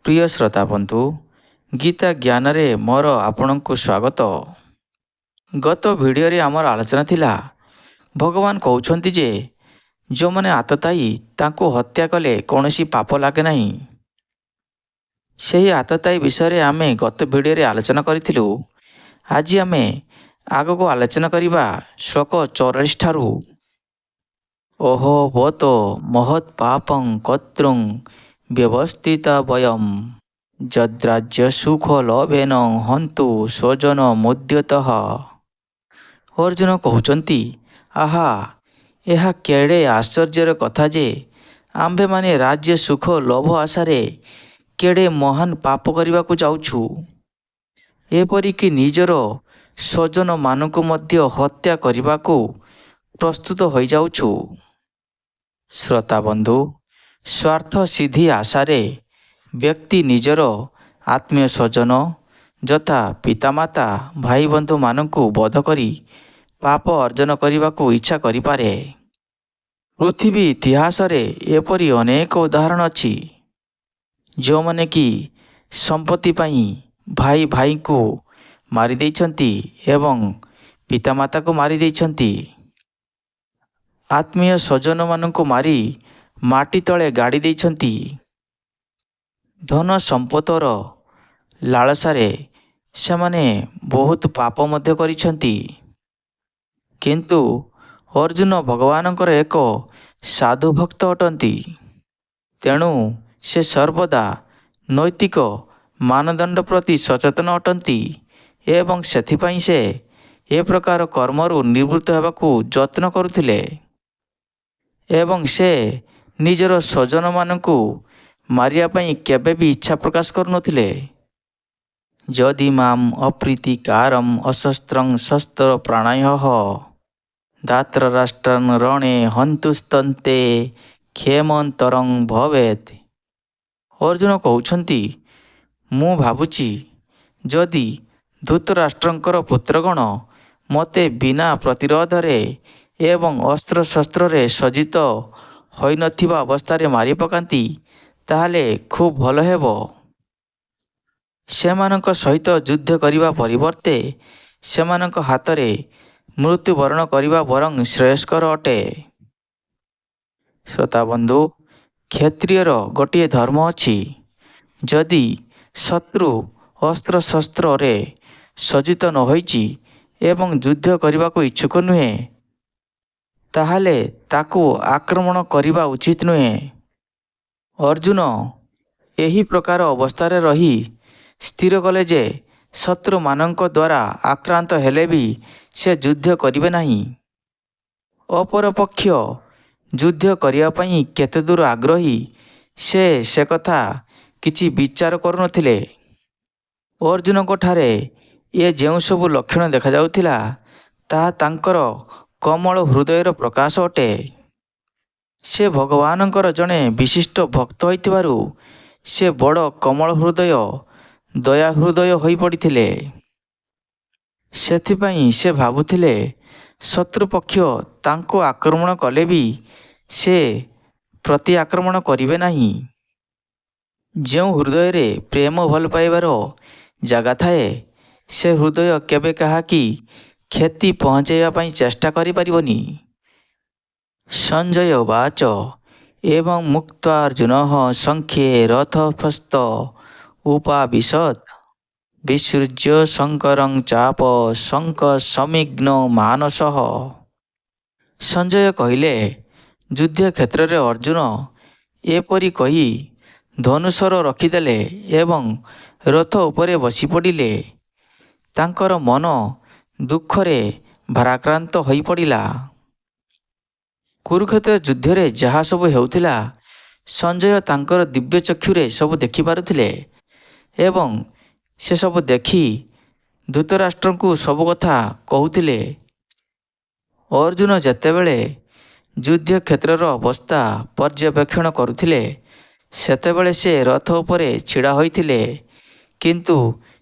ପ୍ରିୟ ଶ୍ରୋତା ବନ୍ଧୁ, ଗୀତା ଜ୍ଞାନରେ ମୋର ଆପଣଙ୍କୁ ସ୍ୱାଗତ। ଗତ ଭିଡ଼ିଓରେ ଆମର ଆଲୋଚନା ଥିଲା, ଭଗବାନ କହୁଛନ୍ତି ଯେ ଯେଉଁମାନେ ଆତତାୟୀ ତାଙ୍କୁ ହତ୍ୟା କଲେ କୌଣସି ପାପ ଲାଗେ ନାହିଁ। ସେହି ଆତତାୟୀ ବିଷୟରେ ଆମେ ଗତ ଭିଡ଼ିଓରେ ଆଲୋଚନା କରିଥିଲୁ। ଆଜି ଆମେ ଆଗକୁ ଆଲୋଚନା କରିବା ଶ୍ଲୋକ 44 ଠାରୁ। ଓହୋ ବତ ମହତ୍ ପାପଂ କର୍ତ୍ତୃଂ ବ୍ୟବସ୍ଥିତ ବୟମ୍ ଯଦ୍ରାଜ୍ୟ ସୁଖ ଲୋଭେନ ହନ୍ତୁ ସ୍ୱଜନ ମୁଦ୍ୟତଃ। ଅର୍ଜୁନ କହୁଛନ୍ତି, ଆହା, ଏହା କେଡ଼େ ଆଶ୍ଚର୍ଯ୍ୟର କଥା ଯେ ଆମ୍ଭେମାନେ ରାଜ୍ୟ ସୁଖ ଲୋଭ ଆଶାରେ କେଡ଼େ ମହାନ ପାପ କରିବାକୁ ଯାଉଛୁ, ଏପରିକି ନିଜର ସ୍ୱଜନମାନଙ୍କୁ ମଧ୍ୟ ହତ୍ୟା କରିବାକୁ ପ୍ରସ୍ତୁତ ହୋଇଯାଉଛୁ। ଶ୍ରୋତାବନ୍ଧୁ, ସ୍ୱାର୍ଥ ସିଦ୍ଧି ଆଶାରେ ବ୍ୟକ୍ତି ନିଜର ଆତ୍ମୀୟ ସ୍ୱଜନ ଯଥା ପିତାମାତା ଭାଇ ବନ୍ଧୁମାନଙ୍କୁ ବଧ କରି ପାପ ଅର୍ଜନ କରିବାକୁ ଇଚ୍ଛା କରିପାରେ। ପୃଥିବୀ ଇତିହାସରେ ଏପରି ଅନେକ ଉଦାହରଣ ଅଛି, ଯେଉଁମାନେ କି ସମ୍ପତ୍ତି ପାଇଁ ଭାଇ ଭାଇଙ୍କୁ ମାରିଦେଇଛନ୍ତି ଏବଂ ପିତାମାତାକୁ ମାରିଦେଇଛନ୍ତି। ଆତ୍ମୀୟ ସ୍ୱଜନମାନଙ୍କୁ ମାରି ମାଟି ତଳେ ଗାଡ଼ି ଦେଇଛନ୍ତି। ଧନ ସମ୍ପଦର ଲାଳସାରେ ସେମାନେ ବହୁତ ପାପ ମଧ୍ୟ କରିଛନ୍ତି। କିନ୍ତୁ ଅର୍ଜୁନ ଭଗବାନଙ୍କର ଏକ ସାଧୁ ଭକ୍ତ ଅଟନ୍ତି। ତେଣୁ ସେ ସର୍ବଦା ନୈତିକ ମାନଦଣ୍ଡ ପ୍ରତି ସଚେତନ ଅଟନ୍ତି ଏବଂ ସେଥିପାଇଁ ସେ ଏ ପ୍ରକାର କର୍ମରୁ ନିବୃତ୍ତ ହେବାକୁ ଯତ୍ନ କରୁଥିଲେ ଏବଂ ସେ ନିଜର ସ୍ୱଜନମାନଙ୍କୁ ମାରିବା ପାଇଁ କେବେ ବି ଇଚ୍ଛା ପ୍ରକାଶ କରୁନଥିଲେ। ଯଦି ମାମ୍ ଅପ୍ରୀତିକାରମ୍ ଅଶସ୍ତ୍ରଂ ଶସ୍ତ୍ର ପ୍ରାଣାୟଃ ଦାତ୍ର ରାଷ୍ଟ୍ରଂ ରଣେ ହନ୍ତୁସ୍ତନ୍ତେ କ୍ଷେମନ୍ତରଂ ଭବେତ୍। ଅର୍ଜୁନ କହୁଛନ୍ତି, ମୁଁ ଭାବୁଛି ଯଦି ଧୃତରାଷ୍ଟ୍ରଙ୍କର ପୁତ୍ରଗଣ ମୋତେ ବିନା ପ୍ରତିରୋଧରେ ଏବଂ ଅସ୍ତ୍ରଶସ୍ତ୍ରରେ ସଜ୍ଜିତ ହୋଇନଥିବା ଅବସ୍ଥାରେ ମାରି ପକାନ୍ତି, ତାହେଲେ ଖୁବ୍ ଭଲ ହେବ। ସେମାନଙ୍କ ସହିତ ଯୁଦ୍ଧ କରିବା ପରିବର୍ତ୍ତେ ସେମାନଙ୍କ ହାତରେ ମୃତ୍ୟୁବରଣ କରିବା ବରଂ ଶ୍ରେୟସ୍କର ଅଟେ। ଶ୍ରୋତାବନ୍ଧୁ, କ୍ଷତ୍ରିୟର ଗୋଟିଏ ଧର୍ମ ଅଛି, ଯଦି ଶତ୍ରୁ ଅସ୍ତ୍ରଶସ୍ତ୍ରରେ ସଜ୍ଜିତ ନ ହୋଇଛି ଏବଂ ଯୁଦ୍ଧ କରିବାକୁ ଇଚ୍ଛୁକ ନୁହେଁ, ତାହେଲେ ତାକୁ ଆକ୍ରମଣ କରିବା ଉଚିତ ନୁହେଁ। ଅର୍ଜୁନ ଏହି ପ୍ରକାର ଅବସ୍ଥାରେ ରହି ସ୍ଥିର କଲେ ଯେ ଶତ୍ରୁମାନଙ୍କ ଦ୍ୱାରା ଆକ୍ରାନ୍ତ ହେଲେ ବି ସେ ଯୁଦ୍ଧ କରିବେ ନାହିଁ। ଅପରପକ୍ଷ ଯୁଦ୍ଧ କରିବା ପାଇଁ କେତେଦୂର ଆଗ୍ରହୀ ସେ କଥା କିଛି ବିଚାର କରୁନଥିଲେ। ଅର୍ଜୁନଙ୍କଠାରେ ଏ ଯେଉଁ ସବୁ ଲକ୍ଷଣ ଦେଖାଯାଉଥିଲା, ତାହା ତାଙ୍କର କୋମଳ ହୃଦୟର ପ୍ରକାଶ ଅଟେ। ସେ ଭଗବାନଙ୍କର ଜଣେ ବିଶିଷ୍ଟ ଭକ୍ତ ହୋଇଥିବାରୁ ସେ ବଡ଼ କୋମଳ ହୃଦୟ, ଦୟା ହୃଦୟ ହୋଇପଡ଼ିଥିଲେ। ସେଥିପାଇଁ ସେ ଭାବୁଥିଲେ ଶତ୍ରୁପକ୍ଷ ତାଙ୍କୁ ଆକ୍ରମଣ କଲେ ବି ସେ ପ୍ରତି ଆକ୍ରମଣ କରିବେ ନାହିଁ। ଯେଉଁ ହୃଦୟରେ ପ୍ରେମ ଭଲ ପାଇବାର ଜାଗା ଥାଏ, ସେ ହୃଦୟ କେବେ କାହାକି କ୍ଷତି ପହଞ୍ଚାଇବା ପାଇଁ ଚେଷ୍ଟା କରିପାରିବନି। ସଞ୍ଜୟ ଉବାଚ ଏବଂ ମୁକ୍ତ୍ୱା ଅର୍ଜୁନଃ ସଂଖ୍ୟେ ରଥୋପସ୍ଥ ଉପାବିଶତ୍ ବିସୃଜ୍ୟ ଶଙ୍କରଂ ଚାପ ଶଙ୍ଖ ସମିଗ୍ନ ମାନସଃ। ସଞ୍ଜୟ କହିଲେ, ଯୁଦ୍ଧକ୍ଷେତ୍ରରେ ଅର୍ଜୁନ ଏପରି କହି ଧନୁଶର ରଖିଦେଲେ ଏବଂ ରଥ ଉପରେ ବସିପଡ଼ିଲେ। ତାଙ୍କର ମନ ଦୁଃଖରେ ଭାରାକ୍ରାନ୍ତ ହୋଇପଡ଼ିଲା। କୁରୁକ୍ଷେତ୍ର ଯୁଦ୍ଧରେ ଯାହା ସବୁ ହେଉଥିଲା, ସଞ୍ଜୟ ତାଙ୍କର ଦିବ୍ୟ ଚକ୍ଷୁରେ ସବୁ ଦେଖିପାରୁଥିଲେ ଏବଂ ସେସବୁ ଦେଖି ଧୃତରାଷ୍ଟ୍ରଙ୍କୁ ସବୁ କଥା କହୁଥିଲେ। ଅର୍ଜୁନ ଯେତେବେଳେ ଯୁଦ୍ଧକ୍ଷେତ୍ରର ଅବସ୍ଥା ପର୍ଯ୍ୟବେକ୍ଷଣ କରୁଥିଲେ, ସେତେବେଳେ ସେ ରଥ ଉପରେ ଛିଡ଼ା ହୋଇଥିଲେ, କିନ୍ତୁ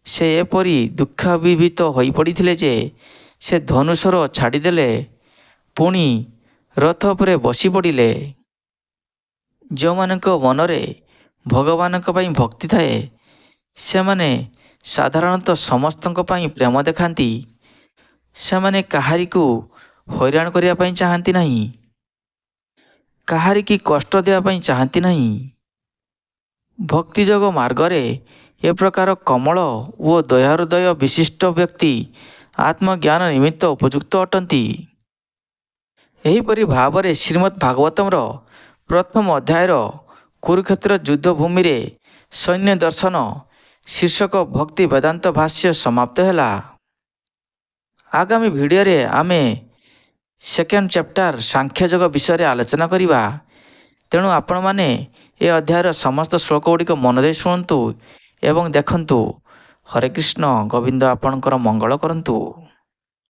ସେ ଏପରି ଦୁଃଖାଭିଭୂତ ହୋଇପଡ଼ିଥିଲେ ଯେ ସେ ଧନୁଶର ଛାଡ଼ିଦେଲେ, ପୁଣି ରଥ ଉପରେ ବସିପଡ଼ିଲେ। ଯେଉଁମାନଙ୍କ ମନରେ ଭଗବାନଙ୍କ ପାଇଁ ଭକ୍ତି ଥାଏ, ସେମାନେ ସାଧାରଣତଃ ସମସ୍ତଙ୍କ ପାଇଁ ପ୍ରେମ ଦେଖାନ୍ତି। ସେମାନେ କାହାରିକୁ ହଇରାଣ କରିବା ପାଇଁ ଚାହାନ୍ତି ନାହିଁ, କାହାରିକି କଷ୍ଟ ଦେବା ପାଇଁ ଚାହାନ୍ତି ନାହିଁ। ଭକ୍ତିଯୋଗ ମାର୍ଗରେ ଏ ପ୍ରକାର କମଳ ଓ ଦୟାହୃଦୟ ବିଶିଷ୍ଟ ବ୍ୟକ୍ତି ଆତ୍ମଜ୍ଞାନ ନିମିତ୍ତ ଉପଯୁକ୍ତ ଅଟନ୍ତି। ଏହିପରି ଭାବରେ ଶ୍ରୀମଦ୍ ଭାଗବତମର ପ୍ରଥମ ଅଧ୍ୟାୟର କୁରୁକ୍ଷେତ୍ର ଯୁଦ୍ଧ ଭୂମିରେ ସୈନ୍ୟ ଦର୍ଶନ ଶୀର୍ଷକ ଭକ୍ତି ବେଦାନ୍ତ ଭାଷ୍ୟ ସମାପ୍ତ ହେଲା। ଆଗାମୀ ଭିଡ଼ିଓରେ ଆମେ ସେକେଣ୍ଡ ଚାପ୍ଟର ସାଂଖ୍ୟଯୋଗ ବିଷୟରେ ଆଲୋଚନା କରିବା। ତେଣୁ ଆପଣମାନେ ଏ ଅଧ୍ୟାୟର ସମସ୍ତ ଶ୍ଲୋକ ଗୁଡ଼ିକ ମନ ଦେଇ ଶୁଣନ୍ତୁ ଏବଂ ଦେଖନ୍ତୁ। ହରେ କୃଷ୍ଣ, ଗୋବିନ୍ଦ ଆପଣଙ୍କର ମଙ୍ଗଳ କରନ୍ତୁ।